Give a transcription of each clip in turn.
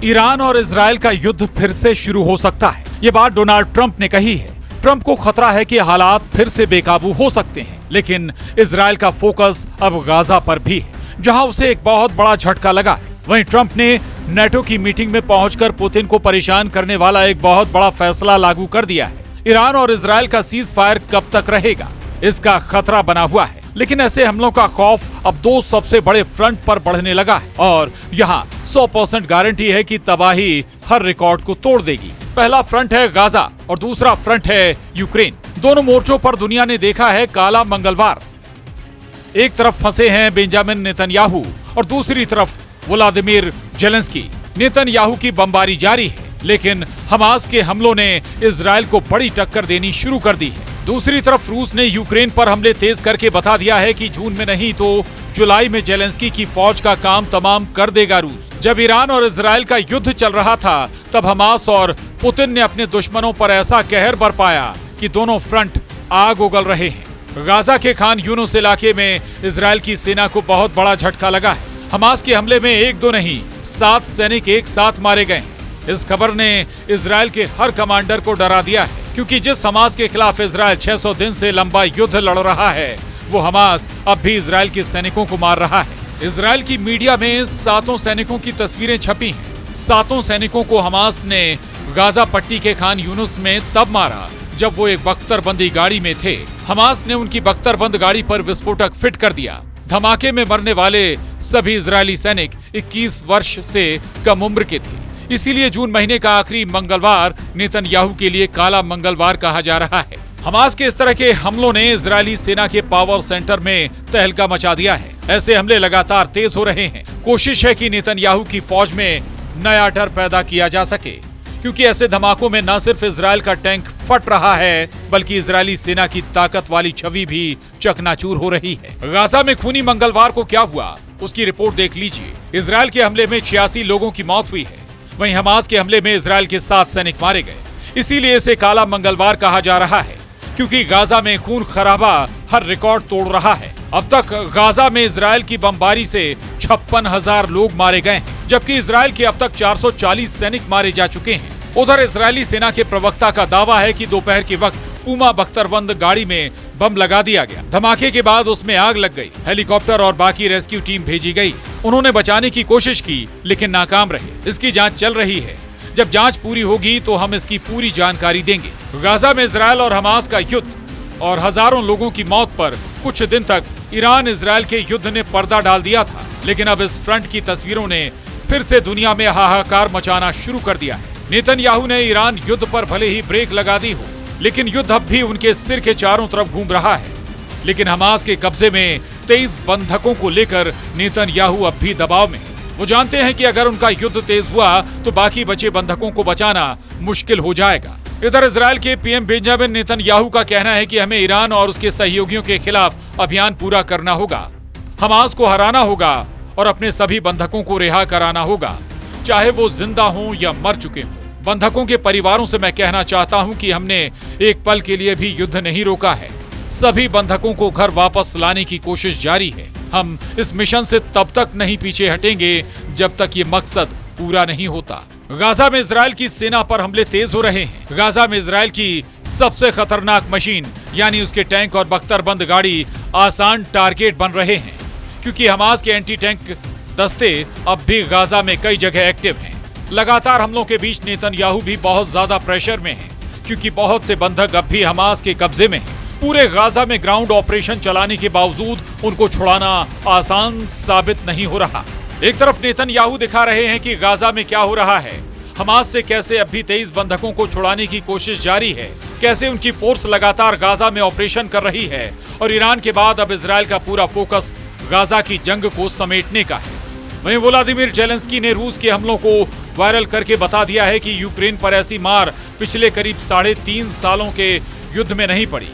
Iran और Israel का युद्ध फिर से शुरू हो सकता है। ये बात डोनाल्ड ट्रंप ने कही है। ट्रंप को खतरा है कि हालात फिर से बेकाबू हो सकते हैं, लेकिन इजरायल का फोकस अब गाजा पर भी है, जहां उसे एक बहुत बड़ा झटका लगा है। वहीं ट्रंप ने नेटो की मीटिंग में पहुंचकर पुतिन को परेशान करने वाला एक बहुत बड़ा फैसला लागू कर दिया है। ईरान और इजरायल का सीज फायर कब तक रहेगा, इसका खतरा बना हुआ है। लेकिन ऐसे हमलों का खौफ अब दो सबसे बड़े फ्रंट पर बढ़ने लगा है और यहाँ 100% गारंटी है कि तबाही हर रिकॉर्ड को तोड़ देगी। पहला फ्रंट है गाजा और दूसरा फ्रंट है यूक्रेन। दोनों मोर्चों पर दुनिया ने देखा है काला मंगलवार। एक तरफ फंसे हैं बेंजामिन नेतन्याहू और दूसरी तरफ व्लादिमीर जेलेंस्की। नेतन्याहू की बमबारी जारी है, लेकिन हमास के हमलों ने इजरायल को बड़ी टक्कर देनी शुरू कर दी है। दूसरी तरफ रूस ने यूक्रेन पर हमले तेज करके बता दिया है कि जून में नहीं तो जुलाई में जेलेंस्की की फौज का काम तमाम कर देगा रूस। जब ईरान और इजरायल का युद्ध चल रहा था, तब हमास और पुतिन ने अपने दुश्मनों पर ऐसा कहर बरपाया कि दोनों फ्रंट आग उगल रहे हैं। गाजा के खान यूनुस इलाके में इजरायल की सेना को बहुत बड़ा झटका लगा है। हमास के हमले में एक दो नहीं 7 सैनिक एक साथ मारे गए। इस खबर ने इजरायल के हर कमांडर को डरा दिया है, क्योंकि जिस हमास के खिलाफ इजरायल 600 दिन से लंबा युद्ध लड़ रहा है, वो हमास अब भी इजरायल के सैनिकों को मार रहा है। इजरायल की मीडिया में 7 सैनिकों की तस्वीरें छपी हैं। 7 सैनिकों को हमास ने गाजा पट्टी के खान यूनुस में तब मारा जब वो एक बख्तरबंदी गाड़ी में थे। हमास ने उनकी बख्तरबंद गाड़ी पर विस्फोटक फिट कर दिया। धमाके में मरने वाले सभी इजरायली सैनिक 21 वर्ष से कम उम्र के थे। इसीलिए जून महीने का आखिरी मंगलवार नेतन्याहू के लिए काला मंगलवार कहा जा रहा है। हमास के इस तरह के हमलों ने इजरायली सेना के पावर सेंटर में तहलका मचा दिया है। ऐसे हमले लगातार तेज हो रहे हैं। कोशिश है कि नेतन्याहू की फौज में नया डर पैदा किया जा सके, क्योंकि ऐसे धमाकों में न सिर्फ इजरायल का टैंक फट रहा है, बल्कि इजरायली सेना की ताकत वाली छवि भी चकनाचूर हो रही है। गाजा में खूनी मंगलवार को क्या हुआ, उसकी रिपोर्ट देख लीजिए। इजरायल के हमले में 86 लोगों की मौत हुई है। वहीं हमास के हमले में इजरायल के 7 सैनिक मारे गए। इसीलिए इसे काला मंगलवार कहा जा रहा है, क्योंकि गाजा में खून खराबा हर रिकॉर्ड तोड़ रहा है। अब तक गाजा में इजरायल की बमबारी से 56,000 लोग मारे गए हैं, जबकि इजरायल के अब तक 440 सैनिक मारे जा चुके हैं। उधर इजरायली सेना के प्रवक्ता का दावा है कि दोपहर के वक्त पूमा बख्तरबंद गाड़ी में बम लगा दिया गया। धमाके के बाद उसमें आग लग गई। हेलीकॉप्टर और बाकी रेस्क्यू टीम भेजी गई। उन्होंने बचाने की कोशिश की, लेकिन नाकाम रहे। इसकी जांच चल रही है। जब जांच पूरी होगी तो हम इसकी पूरी जानकारी देंगे। गाजा में इजरायल और हमास का युद्ध और हजारों लोगों की मौत पर कुछ दिन तक ईरान इजरायल के युद्ध ने पर्दा डाल दिया था, लेकिन अब इस फ्रंट की तस्वीरों ने फिर से दुनिया में हाहाकार मचाना शुरू कर दिया है। नेतन्याहू ने ईरान युद्ध पर भले ही ब्रेक लगा दी हो, लेकिन युद्ध अब भी उनके सिर के चारों तरफ घूम रहा है। लेकिन हमास के कब्जे में 23 बंधकों को लेकर नेतन्याहू अब भी दबाव में है। वो जानते हैं कि अगर उनका युद्ध तेज हुआ तो बाकी बचे बंधकों को बचाना मुश्किल हो जाएगा। इधर इजरायल के पीएम बेंजामिन नेतन्याहू का कहना है कि हमें ईरान और उसके सहयोगियों के खिलाफ अभियान पूरा करना होगा। हमास को हराना होगा और अपने सभी बंधकों को रिहा कराना होगा, चाहे वो जिंदा हों या मर चुके हों। बंधकों के परिवारों से मैं कहना चाहता हूं कि हमने एक पल के लिए भी युद्ध नहीं रोका है। सभी बंधकों को घर वापस लाने की कोशिश जारी है। हम इस मिशन से तब तक नहीं पीछे हटेंगे जब तक ये मकसद पूरा नहीं होता। गाजा में इजरायल की सेना पर हमले तेज हो रहे हैं। गाजा में इजरायल की सबसे खतरनाक मशीन यानी उसके टैंक और बख्तरबंद गाड़ी आसान टारगेट बन रहे हैं, क्योंकि हमास के एंटी टैंक दस्ते अब भी गाजा में कई जगह एक्टिव हैं। लगातार हमलों के बीच नेतन्याहू भी बहुत ज्यादा प्रेशर में है, क्योंकि बहुत से बंधक अब भी हमास के कब्जे में हैं। पूरे गाजा में ग्राउंड ऑपरेशन चलाने के बावजूद उनको छुड़ाना आसान साबित नहीं हो रहा। एक तरफ नेतन्याहू दिखा रहे हैं कि गाजा में क्या हो रहा है, हमास से कैसे अब भी 23 बंधकों को छुड़ाने की कोशिश जारी है, कैसे उनकी फोर्स लगातार गाजा में ऑपरेशन कर रही है, और ईरान के बाद अब इजरायल का पूरा फोकस गाजा की जंग को समेटने का है। वहीं व्लादिमीर जेलेंस्की ने रूस के हमलों को वायरल करके बता दिया है कि यूक्रेन पर ऐसी मार पिछले करीब 3.5 सालों के युद्ध में नहीं पड़ी।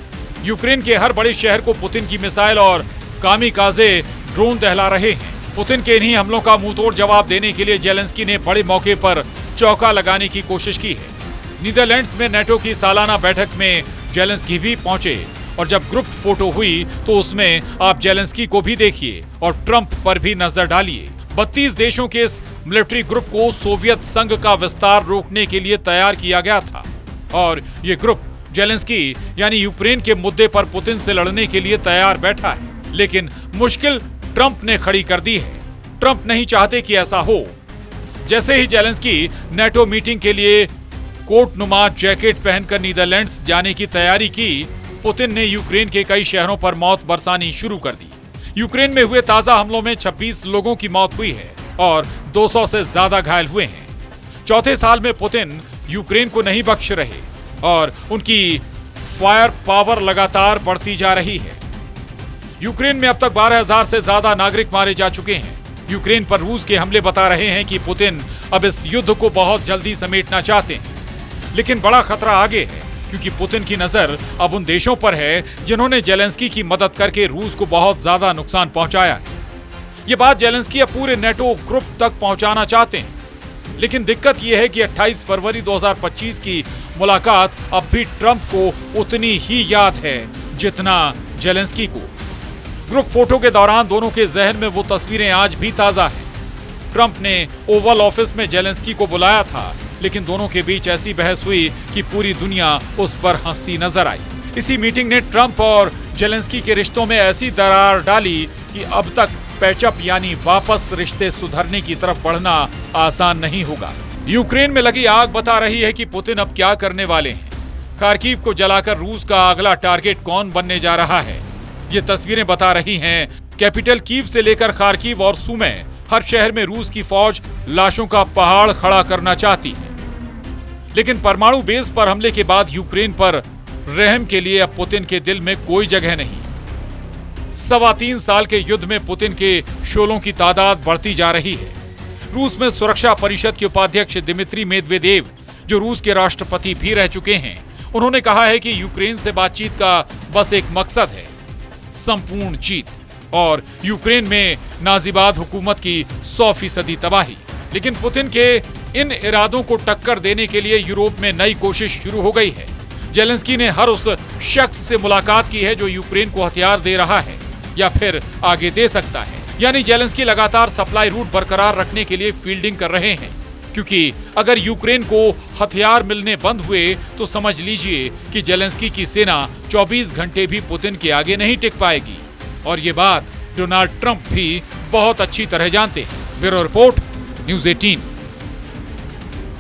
यूक्रेन के हर बड़े शहर को पुतिन की मिसाइल और कामिकाजे ड्रोन दहला रहे हैं। पुतिन के इन्हीं हमलों का मुंहतोड़ जवाब देने के लिए जेलेंस्की ने बड़े मौके पर चौका लगाने की कोशिश की है। नीदरलैंड्स में नेटो की सालाना बैठक में जेलेंस्की भी पहुंचे और जब ग्रुप फोटो हुई तो उसमें आप जेलेंस्की को भी देखिए और ट्रंप पर भी नजर डालिए। 32 देशों के इस मिलिट्री ग्रुप को सोवियत संघ का विस्तार रोकने के लिए तैयार किया गया था और ये ग्रुप जेलेंस्की यानी यूक्रेन के मुद्दे पर पुतिन से लड़ने के लिए तैयार बैठा है। लेकिन मुश्किल ट्रंप ने खड़ी कर दी है। ट्रंप नहीं चाहते कि ऐसा हो। जैसे ही जेलेंस्की नेटो मीटिंग के लिए कोटनुमा जैकेट पहनकर नीदरलैंड्स जाने की तैयारी की, पुतिन ने यूक्रेन के कई शहरों पर मौत बरसानी शुरू कर दी। यूक्रेन में हुए ताजा हमलों में 26 लोगों की मौत हुई है और 200 से ज्यादा घायल हुए हैं। चौथे साल में पुतिन यूक्रेन को नहीं बख्श रहे और उनकी फायर पावर लगातार बढ़ती जा रही है। यूक्रेन में अब तक 12,000 से ज्यादा नागरिक मारे जा चुके हैं। यूक्रेन पर रूस के हमले बता रहे हैं कि पुतिन अब इस युद्ध को बहुत जल्दी समेटना चाहते हैं। लेकिन बड़ा खतरा आगे है, क्योंकि पुतिन की नजर अब उन देशों पर है जिन्होंने जेलेंस्की की मदद करके रूस को बहुत ज्यादा नुकसान पहुंचाया है। ये बात जेलेंस्की अब पूरे नेटो ग्रुप तक पहुंचाना चाहते हैं। लेकिन दिक्कत यह है कि 28 फरवरी 2025 की मुलाकात अब भी ट्रंप को उतनी ही याद है जितना जेलेंस्की को। ग्रुप फोटो के दौरान दोनों के जहन में वो तस्वीरें आज भी ताजा हैं। ट्रंप ने ओवल ऑफिस में जेलेंस्की को बुलाया था, लेकिन दोनों के बीच ऐसी बहस हुई कि पूरी दुनिया उस पर हंसती नजर आई। इसी मीटिंग ने ट्रंप और जेलेंस्की के रिश्तों में ऐसी दरार डाली कि अब तक पैचअप यानी वापस रिश्ते सुधरने की तरफ बढ़ना आसान नहीं होगा। यूक्रेन में लगी आग बता रही है कि पुतिन अब क्या करने वाले हैं। खार्किव को जलाकर रूस का अगला टारगेट कौन बनने जा रहा है, ये तस्वीरें बता रही हैं। कैपिटल कीव से लेकर खार्किव और सुमे हर शहर में रूस की फौज लाशों का पहाड़ खड़ा करना चाहती है। लेकिन परमाणु बेस पर हमले के बाद यूक्रेन पर रहम के लिए अब पुतिन के दिल में कोई जगह नहीं। 3.25 साल के युद्ध में पुतिन के शोलों की तादाद बढ़ती जा रही है। रूस में सुरक्षा परिषद के उपाध्यक्ष दिमित्री मेदवेदेव, जो रूस के राष्ट्रपति भी रह चुके हैं, उन्होंने कहा है कि यूक्रेन से बातचीत का बस एक मकसद है, संपूर्ण जीत और यूक्रेन में नाजीबाद हुकूमत की 100% तबाही। लेकिन पुतिन के इन इरादों को टक्कर देने के लिए यूरोप में नई कोशिश शुरू हो गई है। जेलेंस्की ने हर उस शख्स से मुलाकात की है जो यूक्रेन को हथियार दे रहा है या फिर आगे दे सकता है। यानी जेलेंस्की लगातार सप्लाई रूट बरकरार रखने के लिए फील्डिंग कर रहे हैं, क्योंकि अगर यूक्रेन को हथियार मिलने बंद हुए तो समझ लीजिए कि जेलेंस्की की सेना 24 घंटे भी पुतिन के आगे नहीं टिक पाएगी। और ये बात डोनाल्ड ट्रंप भी बहुत अच्छी तरह जानते हैं। Bureau report, news 18।